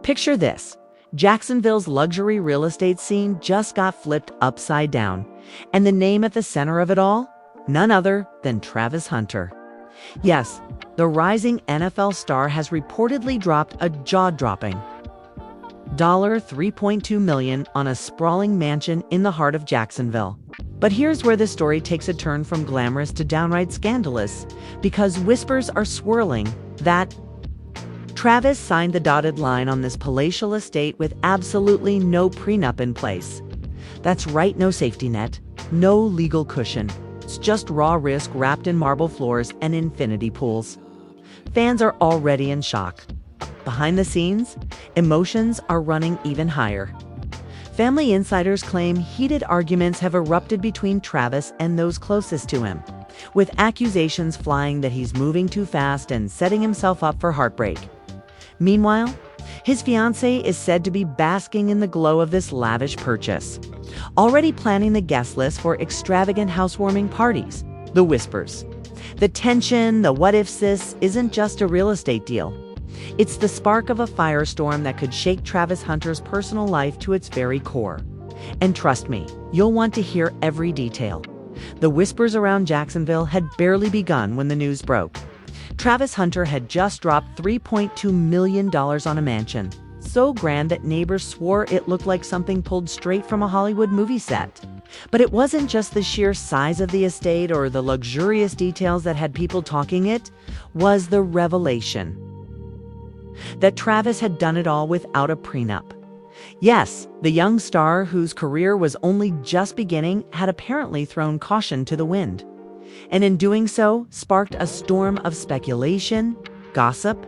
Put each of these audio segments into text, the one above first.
Picture this. Jacksonville's luxury real estate scene just got flipped upside down. And the name at the center of it all? None other than Travis Hunter. Yes, the rising NFL star has reportedly dropped a jaw-dropping $3.2 million on a sprawling mansion in the heart of Jacksonville. But here's where the story takes a turn from glamorous to downright scandalous, because whispers are swirling that Travis signed the dotted line on this palatial estate with absolutely no prenup in place. That's right, no safety net, no legal cushion. It's just raw risk wrapped in marble floors and infinity pools. Fans are already in shock. Behind the scenes, emotions are running even higher. Family insiders claim heated arguments have erupted between Travis and those closest to him, with accusations flying that he's moving too fast and setting himself up for heartbreak. Meanwhile, his fiancée is said to be basking in the glow of this lavish purchase, already planning the guest list for extravagant housewarming parties. The whispers, the tension, the what-if this isn't just a real estate deal. It's the spark of a firestorm that could shake Travis Hunter's personal life to its very core. And trust me, you'll want to hear every detail. The whispers around Jacksonville had barely begun when the news broke. Travis Hunter had just dropped $3.2 million on a mansion, so grand that neighbors swore it looked like something pulled straight from a Hollywood movie set. But it wasn't just the sheer size of the estate or the luxurious details that had people talking. It was the revelation that Travis had done it all without a prenup. Yes, the young star, whose career was only just beginning, had apparently thrown caution to the wind, and in doing so, sparked a storm of speculation, gossip,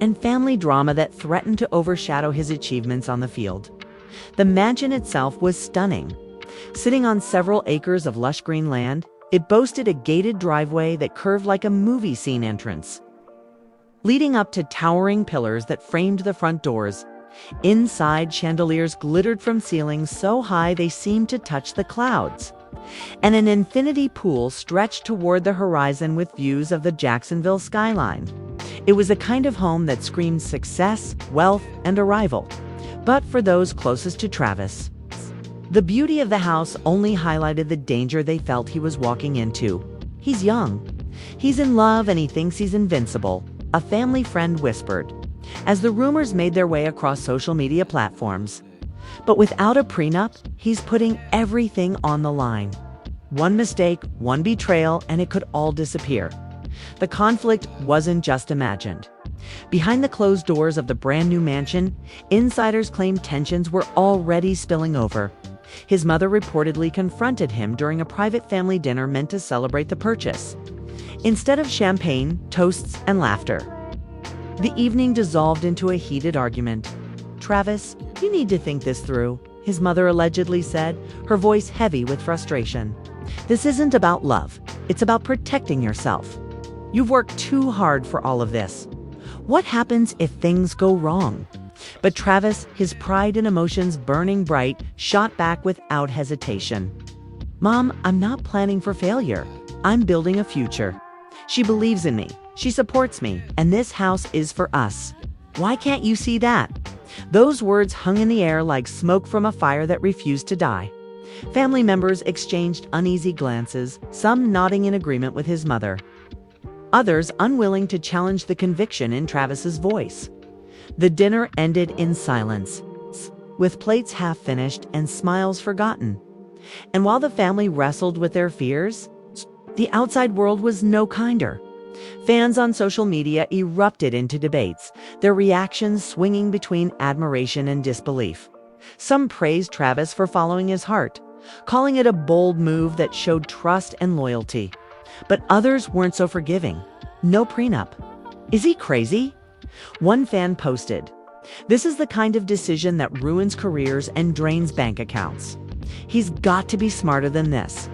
and family drama that threatened to overshadow his achievements on the field. The mansion itself was stunning. Sitting on several acres of lush green land, it boasted a gated driveway that curved like a movie scene entrance, leading up to towering pillars that framed the front doors. Inside, chandeliers glittered from ceilings so high they seemed to touch the clouds, and an infinity pool stretched toward the horizon with views of the Jacksonville skyline. It was a kind of home that screamed success, wealth, and arrival. But for those closest to Travis, the beauty of the house only highlighted the danger they felt he was walking into. He's young, he's in love, and he thinks he's invincible, a family friend whispered, as the rumors made their way across social media platforms. But without a prenup, he's putting everything on the line. One mistake, one betrayal, and it could all disappear. The conflict wasn't just imagined. Behind the closed doors of the brand new mansion, insiders claim tensions were already spilling over. His mother reportedly confronted him during a private family dinner meant to celebrate the purchase. Instead of champagne, toasts, and laughter, the evening dissolved into a heated argument. "Travis, you need to think this through," his mother allegedly said, her voice heavy with frustration. "This isn't about love. It's about protecting yourself. You've worked too hard for all of this. What happens if things go wrong?" But Travis, his pride and emotions burning bright, shot back without hesitation. "Mom, I'm not planning for failure. I'm building a future. She believes in me. She supports me, and this house is for us. Why can't you see that?" Those words hung in the air like smoke from a fire that refused to die. Family members exchanged uneasy glances, some nodding in agreement with his mother, others unwilling to challenge the conviction in Travis's voice. The dinner ended in silence, with plates half finished and smiles forgotten. And while the family wrestled with their fears, the outside world was no kinder. Fans on social media erupted into debates, their reactions swinging between admiration and disbelief. Some praised Travis for following his heart, calling it a bold move that showed trust and loyalty. But others weren't so forgiving. No prenup. Is he crazy? One fan posted, "This is the kind of decision that ruins careers and drains bank accounts. He's got to be smarter than this."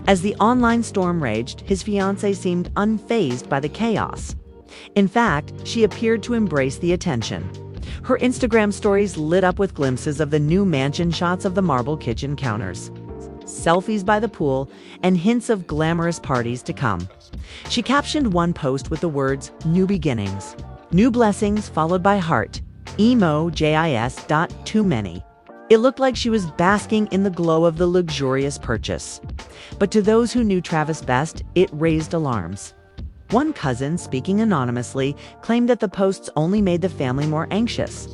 As the online storm raged, his fiancée seemed unfazed by the chaos. In fact, she appeared to embrace the attention. Her Instagram stories lit up with glimpses of the new mansion, shots of the marble kitchen counters, selfies by the pool, and hints of glamorous parties to come. She captioned one post with the words, "New beginnings, new blessings followed by heart." Emojis. Too many. It looked like she was basking in the glow of the luxurious purchase. But to those who knew Travis best, it raised alarms. One cousin, speaking anonymously, claimed that the posts only made the family more anxious.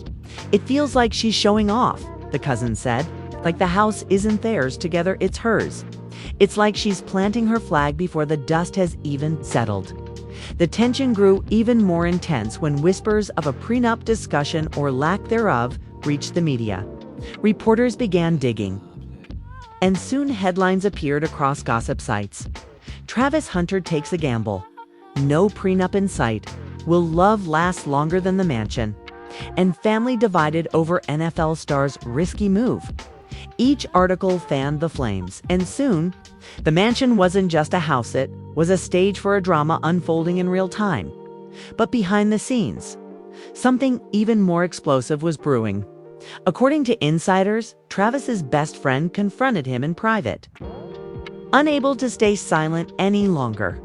"It feels like she's showing off," the cousin said. "Like the house isn't theirs together, it's hers. It's like she's planting her flag before the dust has even settled." The tension grew even more intense when whispers of a prenup discussion or lack thereof reached the media. Reporters began digging, and soon headlines appeared across gossip sites. Travis Hunter takes a gamble. No prenup in sight. Will love last longer than the mansion? And family divided over NFL star's risky move. Each article fanned the flames, and soon, the mansion wasn't just a house, it was a stage for a drama unfolding in real time. But behind the scenes, something even more explosive was brewing. According to insiders, Travis's best friend confronted him in private. Unable to stay silent any longer.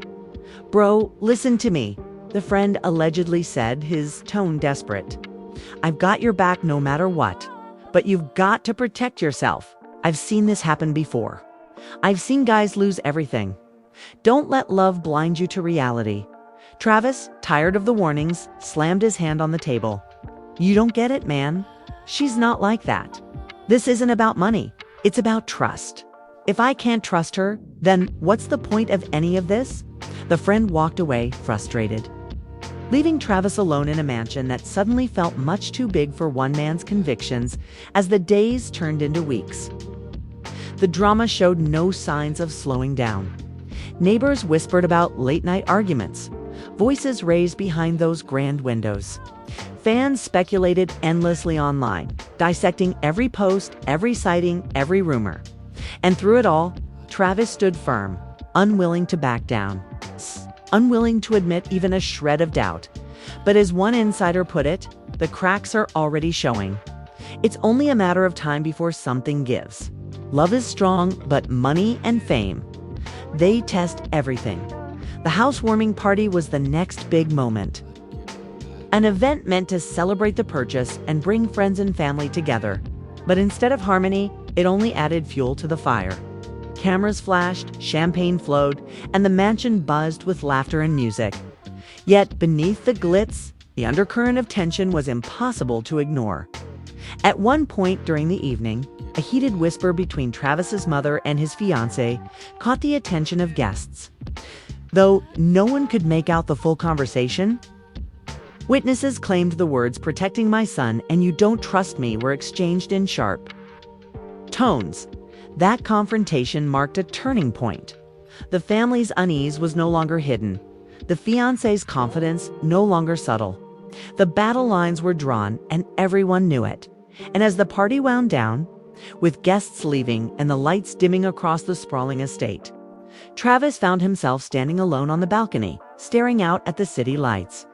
"Bro, listen to me," the friend allegedly said, his tone desperate. "I've got your back no matter what, but you've got to protect yourself. I've seen this happen before. I've seen guys lose everything. Don't let love blind you to reality." Travis, tired of the warnings, slammed his hand on the table. "You don't get it, man. She's not like that. This isn't about money. It's about trust. If I can't trust her, then what's the point of any of this?" The friend walked away, frustrated, leaving Travis alone in a mansion that suddenly felt much too big for one man's convictions as the days turned into weeks. The drama showed no signs of slowing down. Neighbors whispered about late-night arguments, voices raised behind those grand windows. Fans speculated endlessly online, dissecting every post, every sighting, every rumor. And through it all, Travis stood firm, unwilling to back down, unwilling to admit even a shred of doubt. But as one insider put it, the cracks are already showing. It's only a matter of time before something gives. Love is strong, but money and fame, they test everything. The housewarming party was the next big moment. An event meant to celebrate the purchase and bring friends and family together. But instead of harmony, it only added fuel to the fire. Cameras flashed, champagne flowed, and the mansion buzzed with laughter and music. Yet beneath the glitz, the undercurrent of tension was impossible to ignore. At one point during the evening, a heated whisper between Travis's mother and his fiancée caught the attention of guests. Though no one could make out the full conversation, witnesses claimed the words "protecting my son" and "you don't trust me" were exchanged in sharp tones. That confrontation marked a turning point. The family's unease was no longer hidden. The fiancé's confidence no longer subtle. The battle lines were drawn, and everyone knew it. And as the party wound down, with guests leaving and the lights dimming across the sprawling estate, Travis found himself standing alone on the balcony, staring out at the city lights.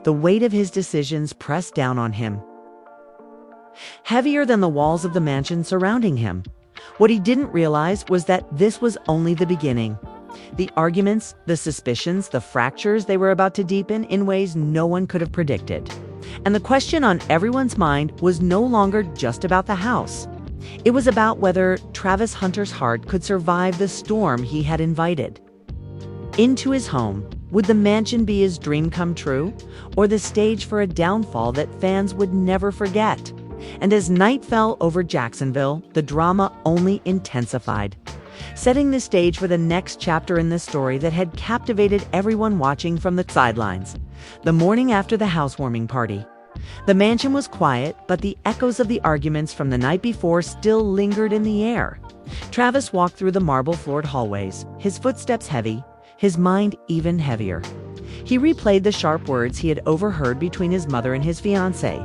The weight of his decisions pressed down on him, heavier than the walls of the mansion surrounding him. What he didn't realize was that this was only the beginning. The arguments, the suspicions, the fractures, they were about to deepen in ways no one could have predicted. And the question on everyone's mind was no longer just about the house. It was about whether Travis Hunter's heart could survive the storm he had invited into his home. Would the mansion be his dream come true, or the stage for a downfall that fans would never forget? And as night fell over Jacksonville, the drama only intensified, setting the stage for the next chapter in this story that had captivated everyone watching from the sidelines. The morning after the housewarming party, the mansion was quiet, but the echoes of the arguments from the night before still lingered in the air. Travis walked through the marble-floored hallways, his footsteps heavy, his mind even heavier. He replayed the sharp words he had overheard between his mother and his fiancée,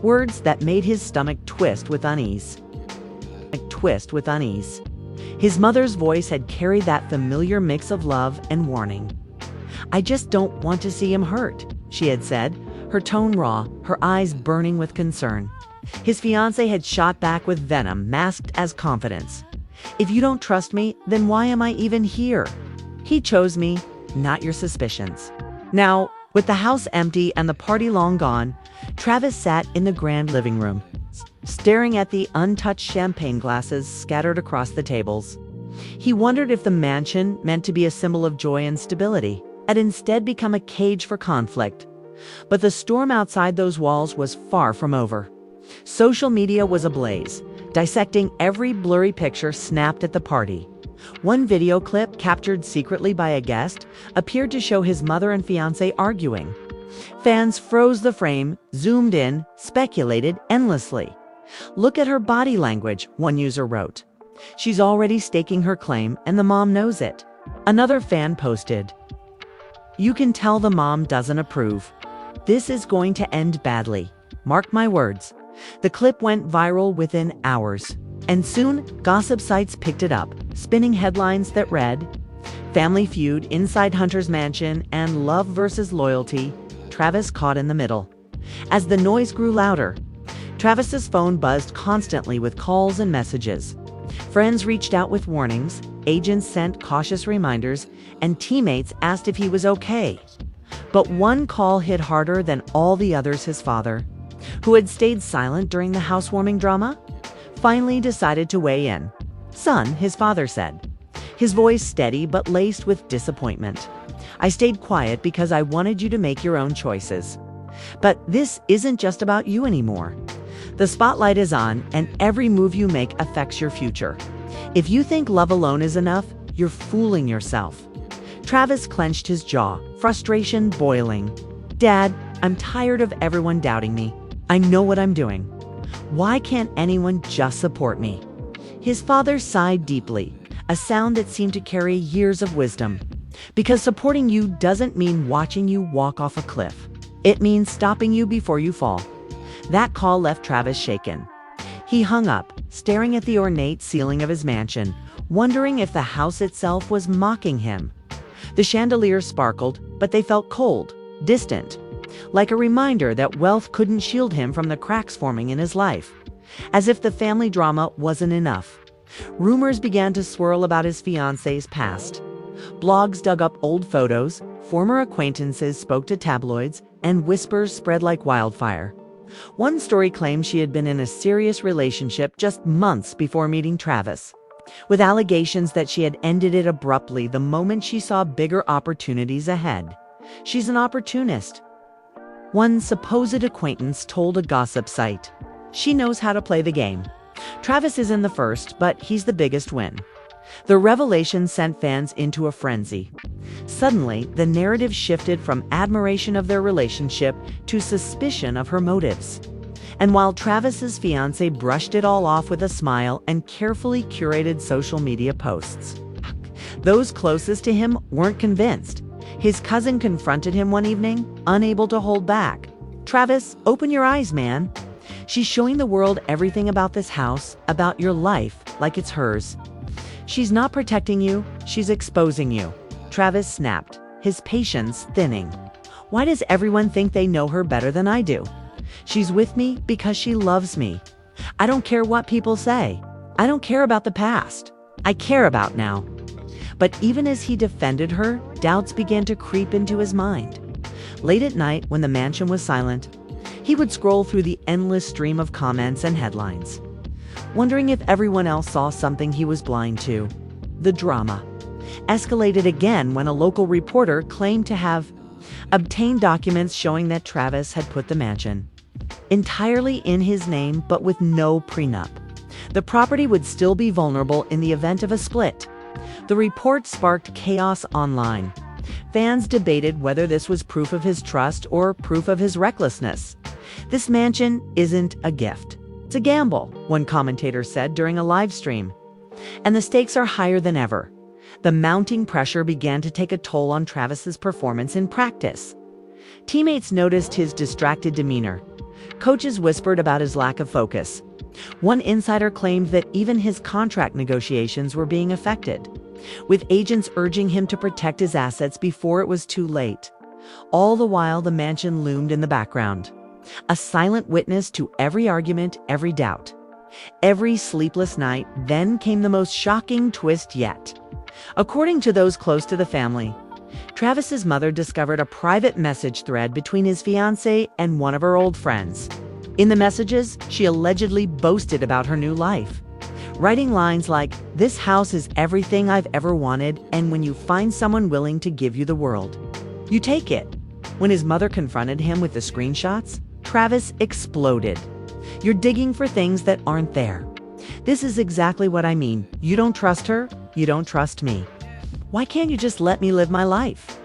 words that made his stomach twist with unease. His mother's voice had carried that familiar mix of love and warning. "I just don't want to see him hurt," she had said, her tone raw, her eyes burning with concern. His fiancé had shot back with venom masked as confidence. "If you don't trust me, then why am I even here? He chose me, not your suspicions." Now, with the house empty and the party long gone, Travis sat in the grand living room, staring at the untouched champagne glasses scattered across the tables. He wondered if the mansion, meant to be a symbol of joy and stability, had instead become a cage for conflict. But the storm outside those walls was far from over. Social media was ablaze, dissecting every blurry picture snapped at the party. One video clip, captured secretly by a guest, appeared to show his mother and fiancé arguing. Fans froze the frame, zoomed in, speculated endlessly. "Look at her body language," one user wrote. "She's already staking her claim, and the mom knows it." Another fan posted, "You can tell the mom doesn't approve. This is going to end badly. Mark my words." The clip went viral within hours, and soon gossip sites picked it up, spinning headlines that read, "Family feud inside Hunter's mansion" and "Love versus loyalty, Travis caught in the middle." As the noise grew louder, Travis's phone buzzed constantly with calls and messages. Friends reached out with warnings, agents sent cautious reminders, and teammates asked if he was okay. But one call hit harder than all the others. His father, who had stayed silent during the housewarming drama, finally decided to weigh in. "Son," his father said, his voice steady but laced with disappointment, "I stayed quiet because I wanted you to make your own choices. But this isn't just about you anymore. The spotlight is on, and every move you make affects your future. If you think love alone is enough, you're fooling yourself." Travis clenched his jaw, frustration boiling. "Dad, I'm tired of everyone doubting me. I know what I'm doing. Why can't anyone just support me?" His father sighed deeply, a sound that seemed to carry years of wisdom. "Because supporting you doesn't mean watching you walk off a cliff. It means stopping you before you fall." That call left Travis shaken. He hung up, staring at the ornate ceiling of his mansion, wondering if the house itself was mocking him. The chandeliers sparkled, but they felt cold, distant, like a reminder that wealth couldn't shield him from the cracks forming in his life. As if the family drama wasn't enough, rumors began to swirl about his fiancée's past. Blogs dug up old photos, former acquaintances spoke to tabloids, and whispers spread like wildfire. One story claimed she had been in a serious relationship just months before meeting Travis, with allegations that she had ended it abruptly the moment she saw bigger opportunities ahead. "She's an opportunist," one supposed acquaintance told a gossip site. "She knows how to play the game. Travis isn't the first, but he's the biggest win." The revelation sent fans into a frenzy. Suddenly, the narrative shifted from admiration of their relationship to suspicion of her motives. And while Travis's fiancée brushed it all off with a smile and carefully curated social media posts, those closest to him weren't convinced. His cousin confronted him one evening, unable to hold back. "Travis, open your eyes, man. She's showing the world everything about this house, about your life, like it's hers. She's not protecting you, she's exposing you." Travis snapped, his patience thinning. "Why does everyone think they know her better than I do? She's with me because she loves me. I don't care what people say. I don't care about the past. I care about now." But even as he defended her, doubts began to creep into his mind. Late at night, when the mansion was silent, he would scroll through the endless stream of comments and headlines, wondering if everyone else saw something he was blind to. The drama escalated again when a local reporter claimed to have obtained documents showing that Travis had put the mansion entirely in his name, but with no prenup. The property would still be vulnerable in the event of a split. The report sparked chaos online. Fans debated whether this was proof of his trust or proof of his recklessness. "This mansion isn't a gift. It's a gamble," one commentator said during a live stream. And the stakes are higher than ever. The mounting pressure began to take a toll on Travis's performance in practice. Teammates noticed his distracted demeanor. Coaches whispered about his lack of focus. One insider claimed that even his contract negotiations were being affected, with agents urging him to protect his assets before it was too late. All the while, the mansion loomed in the background, a silent witness to every argument, every doubt, every sleepless night. Then came the most shocking twist yet. According to those close to the family, Travis's mother discovered a private message thread between his fiancée and one of her old friends. In the messages, she allegedly boasted about her new life, writing lines like, "This house is everything I've ever wanted, and when you find someone willing to give you the world, you take it." When his mother confronted him with the screenshots, Travis exploded. "You're digging for things that aren't there. This is exactly what I mean. You don't trust her, you don't trust me. Why can't you just let me live my life?"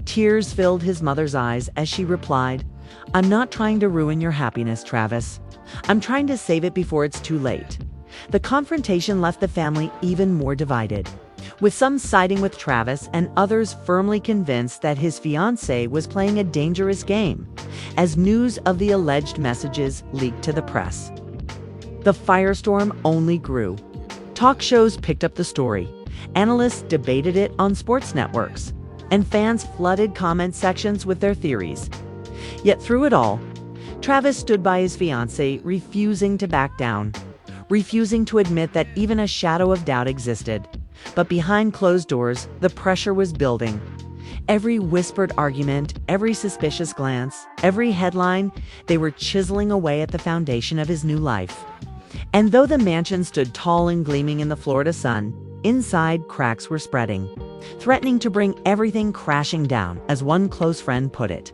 Tears filled his mother's eyes as she replied, "I'm not trying to ruin your happiness, Travis. I'm trying to save it before it's too late." The confrontation left the family even more divided, with some siding with Travis and others firmly convinced that his fiancée was playing a dangerous game, as news of the alleged messages leaked to the press. The firestorm only grew. Talk shows picked up the story, analysts debated it on sports networks, and fans flooded comment sections with their theories. Yet through it all, Travis stood by his fiancée, refusing to back down, refusing to admit that even a shadow of doubt existed. But behind closed doors, the pressure was building. Every whispered argument, every suspicious glance, every headline, they were chiseling away at the foundation of his new life. And though the mansion stood tall and gleaming in the Florida sun, inside cracks were spreading, threatening to bring everything crashing down, as one close friend put it.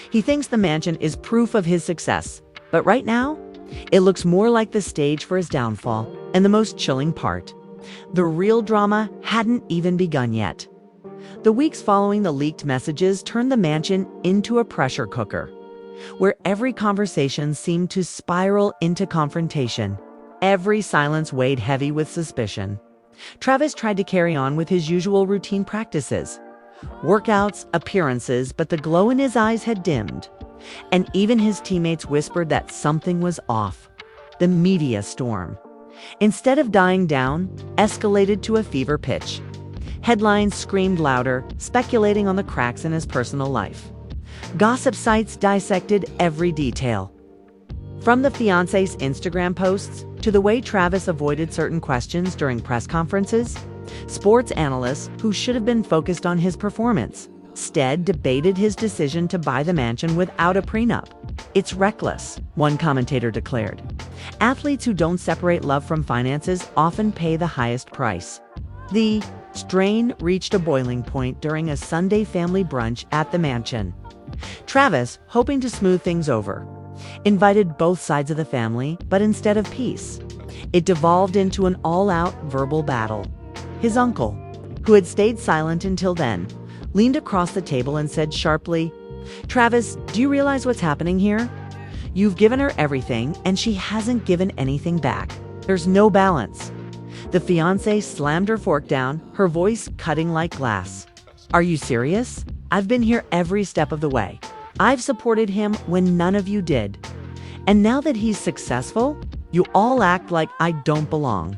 He thinks the mansion is proof of his success, but right now, it looks more like the stage for his downfall. And the most chilling part, the real drama hadn't even begun yet. The weeks following the leaked messages turned the mansion into a pressure cooker, where every conversation seemed to spiral into confrontation. Every silence weighed heavy with suspicion. Travis tried to carry on with his usual routine practices, workouts, appearances, but the glow in his eyes had dimmed. And even his teammates whispered that something was off. The media storm, instead of dying down, escalated to a fever pitch. Headlines screamed louder, speculating on the cracks in his personal life. Gossip sites dissected every detail. From the fiancé's Instagram posts to the way Travis avoided certain questions during press conferences, sports analysts who should have been focused on his performance instead debated his decision to buy the mansion without a prenup. "It's reckless," one commentator declared. "Athletes who don't separate love from finances often pay the highest price." The strain reached a boiling point during a Sunday family brunch at the mansion. Travis, hoping to smooth things over, invited both sides of the family, but instead of peace, it devolved into an all-out verbal battle. His uncle, who had stayed silent until then, leaned across the table and said sharply, "Travis, do you realize what's happening here? You've given her everything, and she hasn't given anything back. There's no balance." The fiancée slammed her fork down, her voice cutting like glass. "Are you serious? I've been here every step of the way. I've supported him when none of you did. And now that he's successful, you all act like I don't belong."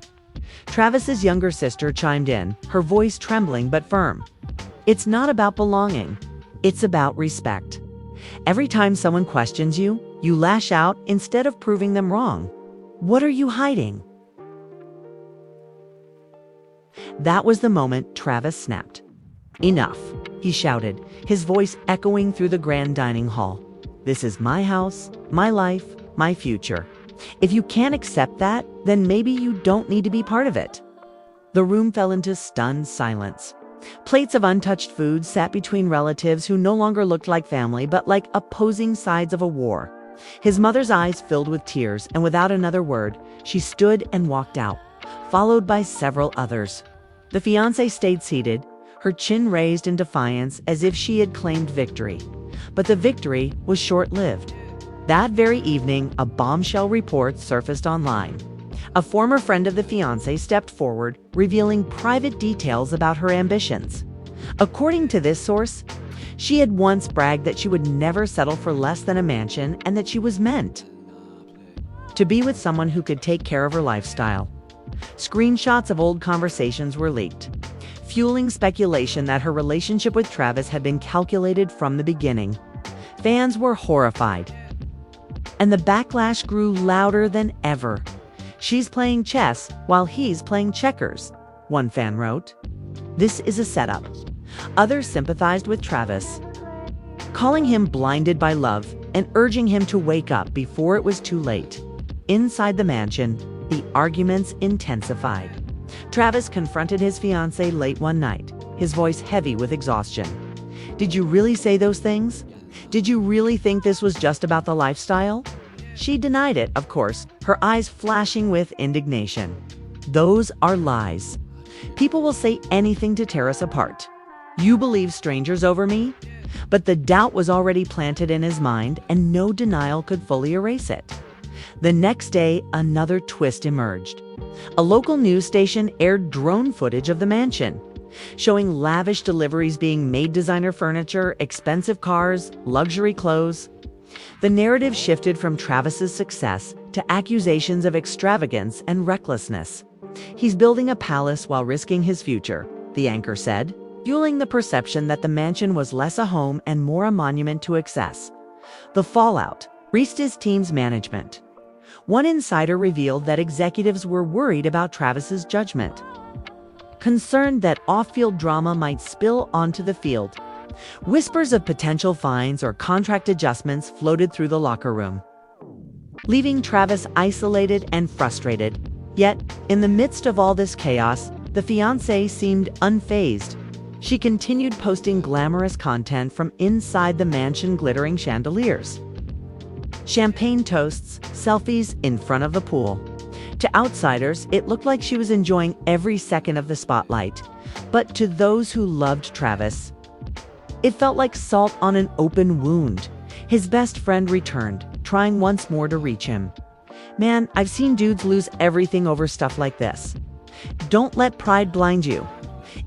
Travis's younger sister chimed in, her voice trembling but firm. "It's not about belonging. It's about respect. Every time someone questions you, you lash out instead of proving them wrong. What are you hiding?" That was the moment Travis snapped. "Enough," he shouted, his voice echoing through the grand dining hall. "This is my house, my life, my future. If you can't accept that, then maybe you don't need to be part of it." The room fell into stunned silence. Plates of untouched food sat between relatives who no longer looked like family but like opposing sides of a war. His mother's eyes filled with tears, and without another word, she stood and walked out, followed by several others. The fiancée stayed seated, her chin raised in defiance as if she had claimed victory. But the victory was short-lived. That very evening, a bombshell report surfaced online. A former friend of the fiancé stepped forward, revealing private details about her ambitions. According to this source, she had once bragged that she would never settle for less than a mansion and that she was meant to be with someone who could take care of her lifestyle. Screenshots of old conversations were leaked, fueling speculation that her relationship with Travis had been calculated from the beginning. Fans were horrified, and the backlash grew louder than ever. "She's playing chess while he's playing checkers," one fan wrote. "This is a setup. Others sympathized with Travis, calling him blinded by love and urging him to wake up before it was too late. Inside the mansion, the arguments intensified. Travis confronted his fiancée late one night, his voice heavy with exhaustion. "Did you really say those things? Did you really think this was just about the lifestyle?" She denied it, of course, her eyes flashing with indignation. "Those are lies. People will say anything to tear us apart. You believe strangers over me?" But the doubt was already planted in his mind, and no denial could fully erase it. The next day, another twist emerged. A local news station aired drone footage of the mansion, showing lavish deliveries being made, designer furniture, expensive cars, luxury clothes. The narrative shifted from Travis's success to accusations of extravagance and recklessness. "He's building a palace while risking his future," the anchor said, fueling the perception that the mansion was less a home and more a monument to excess. The fallout reached his team's management. One insider revealed that executives were worried about Travis's judgment, concerned that off-field drama might spill onto the field. Whispers of potential fines or contract adjustments floated through the locker room, leaving Travis isolated and frustrated. Yet, in the midst of all this chaos, the fiancée seemed unfazed. She continued posting glamorous content from inside the mansion, glittering chandeliers, champagne toasts, selfies in front of the pool. To outsiders, it looked like she was enjoying every second of the spotlight. But to those who loved Travis, it felt like salt on an open wound. His best friend returned, trying once more to reach him. "Man, I've seen dudes lose everything over stuff like this. Don't let pride blind you.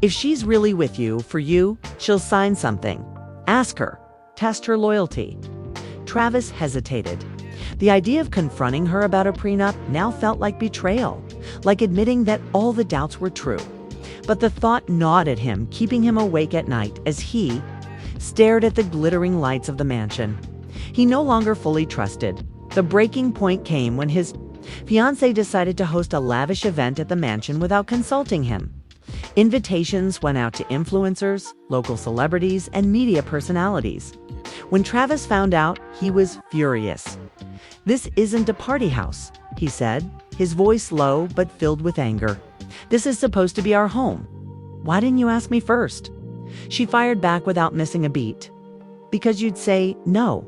If she's really with you, for you, she'll sign something. Ask her. Test her loyalty." Travis hesitated. The idea of confronting her about a prenup now felt like betrayal, like admitting that all the doubts were true. But the thought gnawed at him, keeping him awake at night as he stared at the glittering lights of the mansion. He no longer fully trusted. The breaking point came when his fiancée decided to host a lavish event at the mansion without consulting him. Invitations went out to influencers, local celebrities, and media personalities. When Travis found out, he was furious. "This isn't a party house," he said, his voice low but filled with anger. "This is supposed to be our home. Why didn't you ask me first?" She fired back without missing a beat. "Because you'd say no.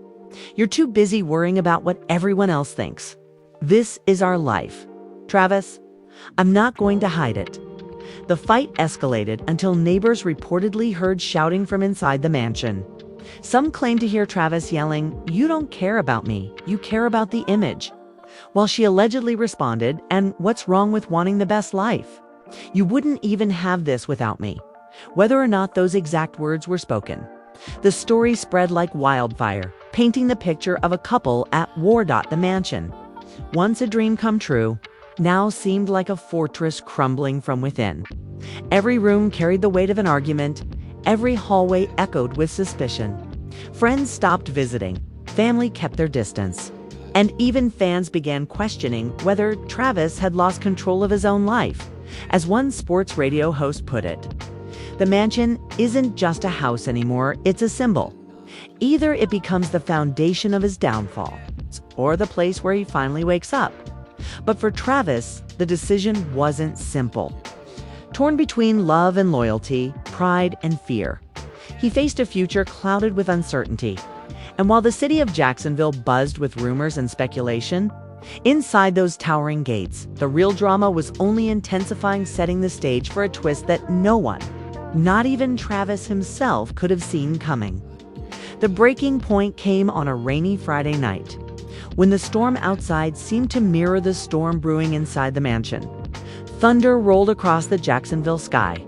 You're too busy worrying about what everyone else thinks. This is our life. Travis, I'm not going to hide it." The fight escalated until neighbors reportedly heard shouting from inside the mansion. Some claimed to hear Travis yelling, "You don't care about me, you care about the image." While she allegedly responded, "And what's wrong with wanting the best life? You wouldn't even have this without me." Whether or not those exact words were spoken, the story spread like wildfire, painting the picture of a couple at war. The mansion, once a dream come true, now seemed like a fortress crumbling from within. Every room carried the weight of an argument. Every hallway echoed with suspicion. Friends stopped visiting, family kept their distance, and even fans began questioning whether Travis had lost control of his own life. As one sports radio host put it, "The mansion isn't just a house anymore, it's a symbol. Either it becomes the foundation of his downfall, or the place where he finally wakes up." But for Travis, the decision wasn't simple. Torn between love and loyalty, pride and fear, he faced a future clouded with uncertainty. And while the city of Jacksonville buzzed with rumors and speculation, inside those towering gates, the real drama was only intensifying, setting the stage for a twist that no one, not even Travis himself, could have seen coming. The breaking point came on a rainy Friday night, when the storm outside seemed to mirror the storm brewing inside the mansion. Thunder rolled across the Jacksonville sky,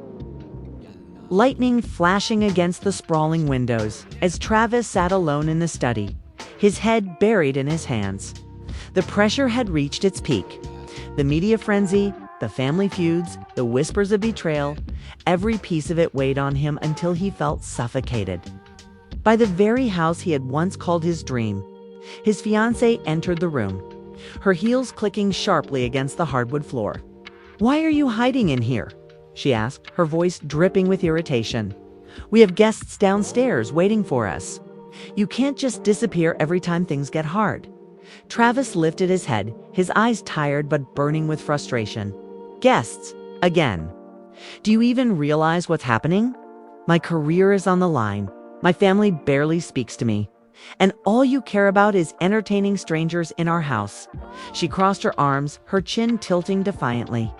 lightning flashing against the sprawling windows as Travis sat alone in the study, his head buried in his hands. The pressure had reached its peak. The media frenzy, the family feuds, the whispers of betrayal, every piece of it weighed on him until he felt suffocated. By the very house he had once called his dream, his fiancée entered the room, her heels clicking sharply against the hardwood floor. "Why are you hiding in here?" she asked, her voice dripping with irritation. We have guests downstairs waiting for us. You can't just disappear every time things get hard." Travis lifted his head, his eyes tired but burning with frustration. "Guests, again. Do you even realize what's happening? My career is on the line. My family barely speaks to me. And all you care about is entertaining strangers in our house." She crossed her arms, her chin tilting defiantly.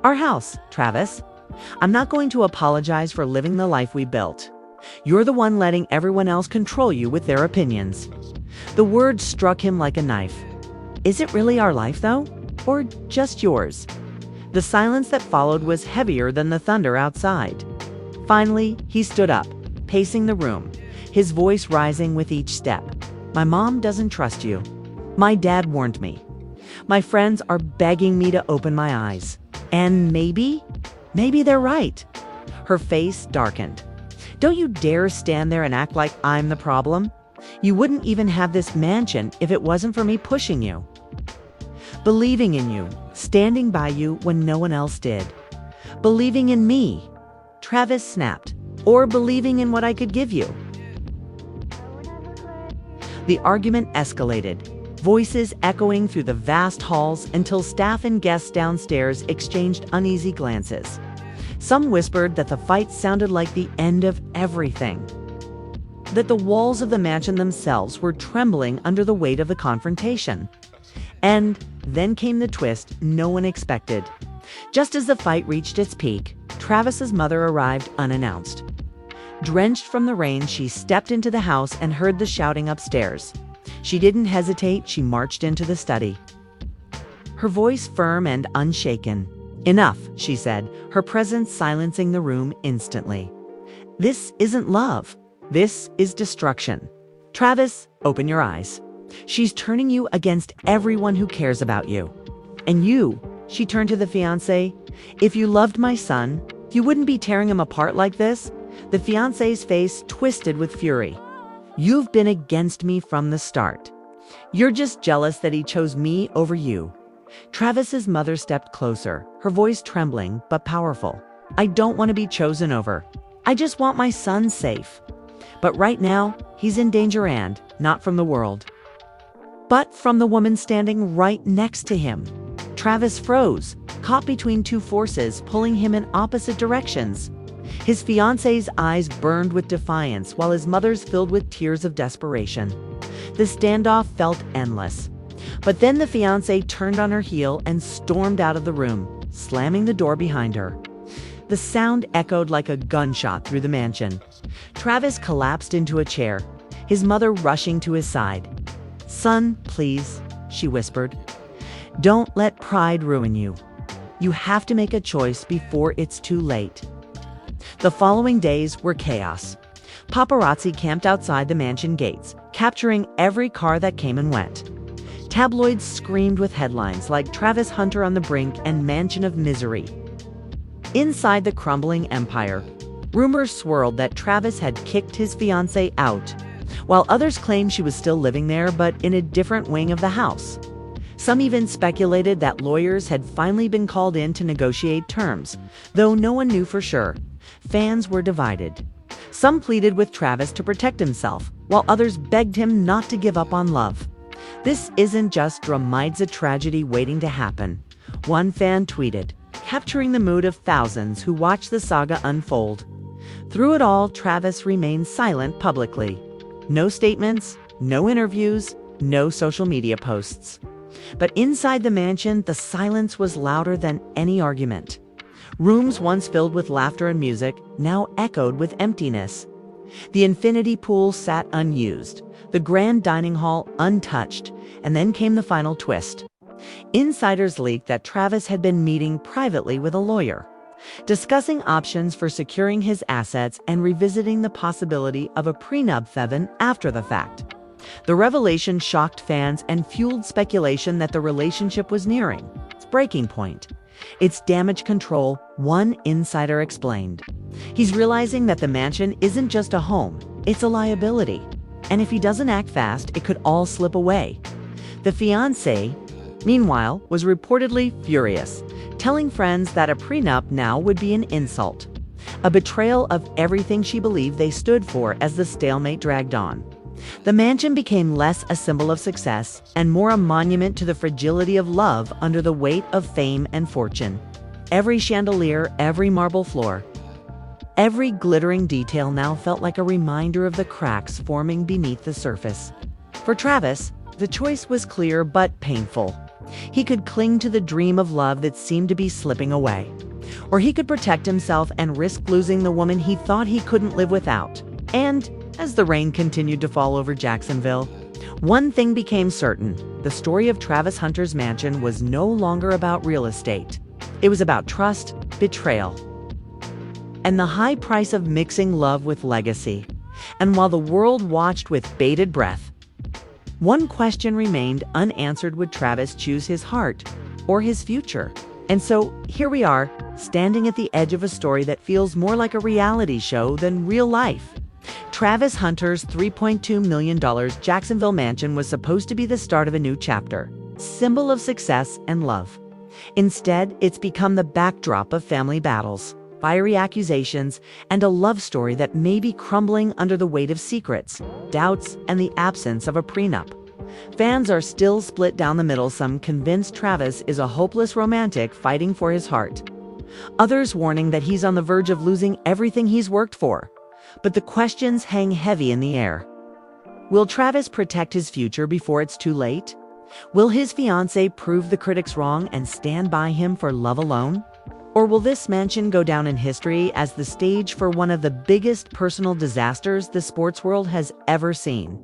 "Our house, Travis. I'm not going to apologize for living the life we built. You're the one letting everyone else control you with their opinions." The word struck him like a knife. Is it really our life, though? Or just yours? The silence that followed was heavier than the thunder outside. Finally, he stood up, pacing the room, his voice rising with each step. "My mom doesn't trust you. My dad warned me. My friends are begging me to open my eyes. And maybe they're right." Her face darkened. "Don't you dare stand there and act like I'm the problem. You wouldn't even have this mansion if it wasn't for me pushing you. Believing in you, standing by you when no one else did. Believing in me," Travis snapped, "or believing in what I could give you." The argument escalated, voices echoing through the vast halls until staff and guests downstairs exchanged uneasy glances. Some whispered that the fight sounded like the end of everything, that the walls of the mansion themselves were trembling under the weight of the confrontation. And then came the twist no one expected. Just as the fight reached its peak, Travis's mother arrived unannounced. Drenched from the rain, she stepped into the house and heard the shouting upstairs. She didn't hesitate, she marched into the study. Her voice firm and unshaken. "Enough," she said, her presence silencing the room instantly. "This isn't love. This is destruction. Travis, open your eyes. She's turning you against everyone who cares about you. And you," she turned to the fiancé, "if you loved my son, you wouldn't be tearing him apart like this." The fiancé's face twisted with fury. "You've been against me from the start. You're just jealous that he chose me over you." Travis's mother stepped closer, her voice trembling but powerful. "I don't want to be chosen over. I just want my son safe. But right now, he's in danger, and not from the world, but from the woman standing right next to him." Travis froze, caught between two forces pulling him in opposite directions. His fiancé's eyes burned with defiance while his mother's filled with tears of desperation. The standoff felt endless. But then the fiancé turned on her heel and stormed out of the room, slamming the door behind her. The sound echoed like a gunshot through the mansion. Travis collapsed into a chair, his mother rushing to his side. "Son, please," she whispered. "Don't let pride ruin you. You have to make a choice before it's too late." The following days were chaos. Paparazzi camped outside the mansion gates, capturing every car that came and went. Tabloids screamed with headlines like "Travis Hunter on the brink" and "Mansion of Misery." Inside the crumbling empire, rumors swirled that Travis had kicked his fiancée out, while others claimed she was still living there but in a different wing of the house. Some even speculated that lawyers had finally been called in to negotiate terms, though no one knew for sure. Fans were divided. Some pleaded with Travis to protect himself, while others begged him not to give up on love. "This isn't just a tragedy waiting to happen," one fan tweeted, capturing the mood of thousands who watched the saga unfold. Through it all, Travis remained silent publicly. No statements, no interviews, no social media posts. But inside the mansion, the silence was louder than any argument. Rooms once filled with laughter and music now echoed with emptiness. The infinity pool sat unused, the grand dining hall untouched, and then came the final twist. Insiders leaked that Travis had been meeting privately with a lawyer, discussing options for securing his assets and revisiting the possibility of a prenup after the fact. The revelation shocked fans and fueled speculation that the relationship was nearing its breaking point. "It's damage control," one insider explained. "He's realizing that the mansion isn't just a home, it's a liability. And if he doesn't act fast, it could all slip away." The fiancé, meanwhile, was reportedly furious, telling friends that a prenup now would be an insult. a betrayal of everything she believed they stood for as the stalemate dragged on. The mansion became less a symbol of success and more a monument to the fragility of love under the weight of fame and fortune. Every chandelier, every marble floor, every glittering detail now felt like a reminder of the cracks forming beneath the surface. For Travis, the choice was clear but painful. He could cling to the dream of love that seemed to be slipping away, or he could protect himself and risk losing the woman he thought he couldn't live without. And as the rain continued to fall over Jacksonville, one thing became certain: the story of Travis Hunter's mansion was no longer about real estate. It was about trust, betrayal, and the high price of mixing love with legacy. And while the world watched with bated breath, one question remained unanswered: would Travis choose his heart or his future? And so here we are, standing at the edge of a story that feels more like a reality show than real life. Travis Hunter's $3.2 million Jacksonville mansion was supposed to be the start of a new chapter, symbol of success and love. Instead, it's become the backdrop of family battles, fiery accusations, and a love story that may be crumbling under the weight of secrets, doubts, and the absence of a prenup. Fans are still split down the middle, some convinced Travis is a hopeless romantic fighting for his heart, others warning that he's on the verge of losing everything he's worked for. But the questions hang heavy in the air. Will Travis protect his future before it's too late? Will his fiancée prove the critics wrong and stand by him for love alone? Or will this mansion go down in history as the stage for one of the biggest personal disasters the sports world has ever seen?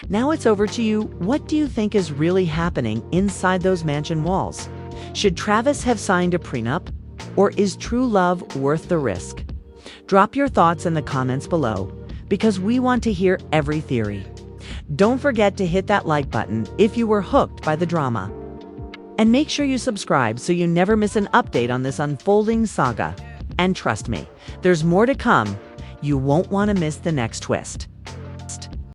Now it's over to you. What do you think is really happening inside those mansion walls? Should Travis have signed a prenup? Or is true love worth the risk? Drop your thoughts in the comments below, because we want to hear every theory. Don't forget to hit that like button if you were hooked by the drama. And make sure you subscribe so you never miss an update on this unfolding saga. And trust me, there's more to come. You won't want to miss the next twist.